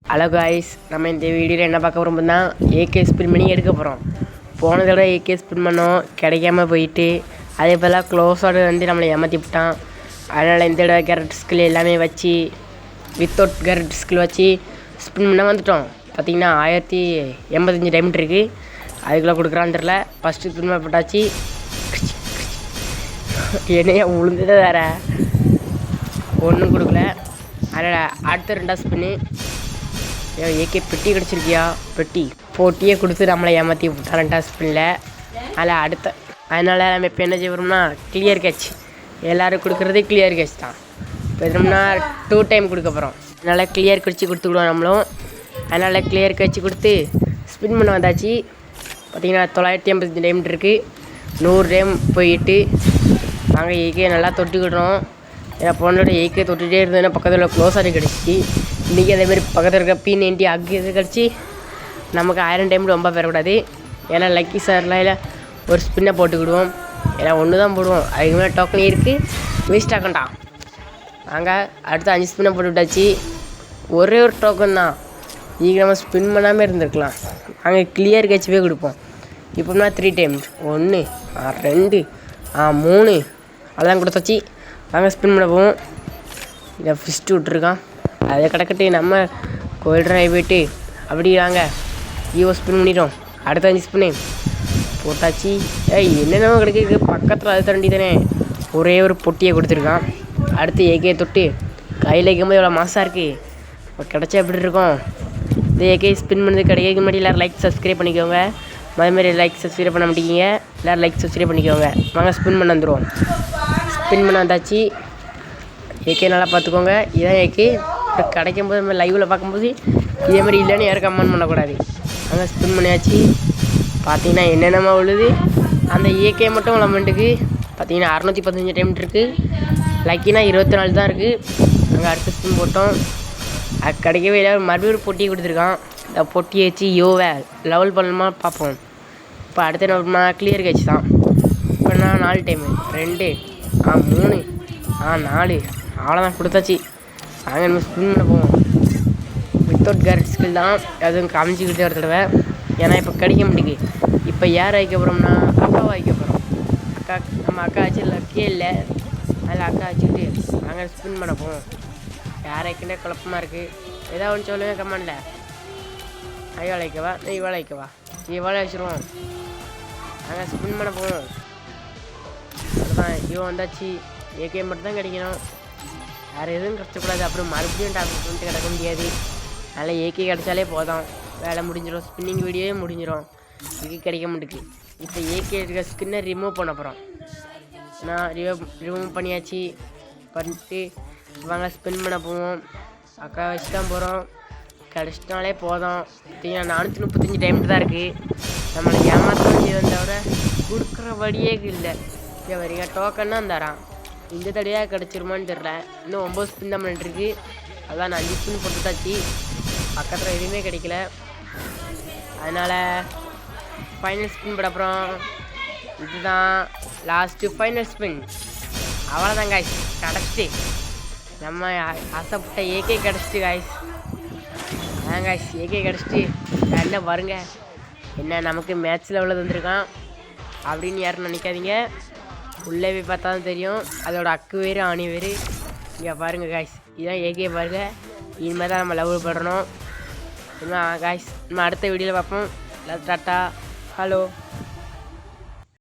Hello guys, நம்ம இந்த வீடியோவில் என்ன பார்க்க போகிறோம்னா ஏகே ஸ்பின் பண்ணி எடுக்க போகிறோம். போன தடவை ஏகே ஸ்பின் பண்ணோம், கிடைக்காம போயிட்டு அதே போல் க்ளோஸோடு வந்து நம்மளை ஏமாற்றி விட்டான். அதனால் இந்த தடவை கேரட் ஸ்கில் எல்லாமே வச்சு வித்தவுட் கேரட் ஸ்கில் வச்சு ஸ்பின் பண்ண வந்துட்டோம். பார்த்திங்கன்னா 1085 டைமண்ட் இருக்குது. அதுக்குள்ளே கொடுக்குறான்னு தெரில. ஃபஸ்ட்டு ஸ்பின் போட்டாச்சு. என்னையா உளுந்துட்டு வேற ஒன்றும் கொடுக்கல. அதனால் அடுத்த 2 ஸ்பின்னு ஏகே பெட்டி கிடச்சிருக்கியா, பெட்டி போட்டியே கொடுத்து நம்மளை ஏமாற்றி விட்டாரண்டா ஸ்பின்னில். அதனால் நம்ம இப்போ என்ன செய்வோம்னா கிளியர் கேட்ச். எல்லோரும் கொடுக்குறதே கிளியர் கேட்ச் தான். இப்போ எதுனா 2 டைம் கொடுக்க போகிறோம். அதனால் கிளியர் கழிச்சு கொடுத்துக்கிடுவோம் நம்மளும். அதனால் கிளியர் கழிச்சு கொடுத்து ஸ்பின் பண்ண வந்தாச்சு. பார்த்திங்கன்னா 985 டைம் இருக்குது. 100 டைம் போயிட்டு நாங்கள் ஏகே நல்லா தொட்டுக்கிடுறோம். ஏன்னா போனோட ஏகே தொட்டுகிட்டே இருந்ததுன்னா பக்கத்தில் க்ளோஸாக கிடச்சிச்சு. இன்றைக்கி அதேமாதிரி பக்கத்தில் இருக்க P90 அக்கு இது கிடச்சி நமக்கு 1000 டைம் ரொம்ப பெறக்கூடாது. ஏன்னா லக்கி சார்லாம் இல்லை ஒரு ஸ்பின்னை போட்டுக்கிடுவோம். ஏன்னா ஒன்று தான் போடுவோம், அதுக்கு மேலே டோக்கன் இருக்குது, வேஸ்ட் ஆகண்டா. நாங்கள் அடுத்து 5 ஸ்பின்னை போட்டு விட்டாச்சு. ஒரே ஒரு டோக்கன் தான். ಈಗ நம்ம ஸ்பின் பண்ணாமல் இருந்திருக்கலாம். நாங்கள் கிளியர் கேட்சவே கொடுப்போம். இப்போனா 3 டைம்ஸ் 1 2 3 அதெல்லாம் கொடுத்தாச்சு. நாங்கள் ஸ்பின் பண்ண போவோம். இதை ஃபிஸ்ட்டு விட்ருக்கான், அதை கிடக்கட்டு நம்ம கோல்ட் ட்ரைவ் போய்ட்டு அப்படி வாங்க ஈவோ ஸ்பின் பண்ணிட்டோம். அடுத்த 5 ஸ்பின்னு போட்டாச்சு. என்னென்ன கிடைக்க பக்கத்தில் அது தண்டி தானே ஒரே ஒரு பொட்டியை கொடுத்துருக்கான். அடுத்து ஏகே தொட்டு கையில் வைக்கும்போது எவ்வளோ மாசாக இருக்குது. இப்போ கிடச்சா எப்படி இருக்கும். இந்த ஏகே ஸ்பின் பண்ணது கிடைக்க முன்னாடி எல்லோரும் லைக் சப்ஸ்கிரைப் பண்ணிக்கோங்க. அதேமாதிரி லைக் சப்ஸ்கிரைப் பண்ண மாட்டேங்கிங்க, எல்லோரும் லைக் சப்ஸ்கிரைப் பண்ணிக்கோங்க. வாங்க ஸ்பின் பண்ண வந்துடுவோம். ஸ்பின் பண்ண வந்தாச்சு. ஏகே நல்லா பார்த்துக்கோங்க. இதான் ஏகே. இப்போ கிடைக்கும் போது நம்ம லைவில் பார்க்கும்போது இதே மாதிரி இல்லைன்னு யாரும் கமெண்ட் பண்ணக்கூடாது. அங்கே ஸ்பின் பண்ணியாச்சு. பார்த்தீங்கன்னா என்னென்னமா விழுது. அந்த ஏகே மட்டும் லெமெண்ட்டுக்கு பார்த்தீங்கன்னா 615 டைம் இருக்குது. லக்கினா 24 தான் இருக்குது. அங்கே அடுத்த ஸ்பின் போட்டோம், அது கிடைக்கவே இல்லை. மறுபடியும் ஒரு பொட்டி கொடுத்துருக்கான். இந்த பொட்டியை வச்சு யோவை லெவல் பண்ணணுமா பார்ப்போம். இப்போ அடுத்த நம்ம கிளியர் கேட்ச் தான். இப்போ நான் 4 டைமு 2 3 4 அவ்வளோதான் கொடுத்தாச்சு. நாங்கள் நம்ம ஸ்பின் பண்ண போவோம். வித்தவுட் கேரட் ஸ்கில் தான், அதுவும் காமிச்சிக்கிட்டே ஒரு தடவை. ஏன்னா இப்போ கிடைக்க மாட்டேங்குது. இப்போ யார் வைக்க போகிறோம்னா அக்காவை வைக்க போகிறோம். நம்ம அக்கா வச்சு லக்கே இல்லை, அதில் அக்கா வச்சுக்கிட்டு நாங்கள் ஸ்பின் பண்ண போவோம். யார் வைக்கின்ற குழப்பமாக இருக்குது. ஏதாவது ஒன்று சொல்லுவேன் கமெண்டில். ஐயோ வைக்கவா, இவ்வளோ வைக்கவா, இவ்வளோ வச்சுருவோம். நாங்கள் ஸ்பின் பண்ண போவோம். அதுதான் இவன் வந்தாச்சு. ஏகே மட்டும் தான் கிடைக்கணும், வேறு எதுவும் கஷ்டக்கூடாது. அப்புறம் மறுபடியும் டாக்டர் பண்ணிட்டு கிடக்க முடியாது. அதனால் ஏகே கிடைச்சாலே போதும், வேலை முடிஞ்சிடும். ஸ்பின்னிங் வீடியோவே முடிஞ்சிடும். இது கிடைக்க மாட்டேங்குது. இப்போ ஏகே இருக்க ஸ்கின்னை ரிமூவ் பண்ண போகிறோம். நான் ரிமூவ் பண்ணியாச்சு. பண்ணிட்டு வாங்க ஸ்பின் பண்ண போவோம். அக்கா வச்சு தான் போகிறோம். கிடச்சிட்டாலே போதும். பார்த்தீங்கன்னா 435 டைம் தான் இருக்குது. நம்மளை ஏமாற்ற வேண்டியது தவிர கொடுக்குற வழியே இல்லை. இங்கே வரீங்க டோக்கன் தான் தரான். இந்த தடையாக கிடச்சிருமான்னு தெரில. இன்னும் 9 ஸ்பின் தான் பண்ணிட்டுருக்கு. அதான் நான் 5 ஸ்பின் போட்டுட்டாச்சு. பக்கத்தில் எதுவுமே கிடைக்கல. அதனால் ஃபைனல் ஸ்பின் போட அப்புறம் இதுதான் லாஸ்ட்டு ஃபைனல் ஸ்பின். அவ்வளோதான் காய்ஸ், கிடச்சிட்டு நம்ம ஆசைப்பட்ட ஏகே கிடச்சிட்டு காய்ஸ். அதான் காய்ஸ் ஏகே கிடச்சிட்டு என்ன பாருங்க, என்ன நமக்கு மேட்ச்சில் எவ்வளோ தந்துருக்கான் அப்படின்னு யாரும் நினைக்காதீங்க. உள்ளே போய் பார்த்தா தான் தெரியும். அதோட அக்கு வேறு ஆணி வேறு. இங்கே பாருங்கள் காய்ஸ், இதுதான் ஏகே பாருங்கள். இனிமேல் தான் நம்ம லவ் பண்ணணும். இன்னும் காய்ஸ் நம்ம அடுத்த வீடியோவில் பார்ப்போம். Tata, hello.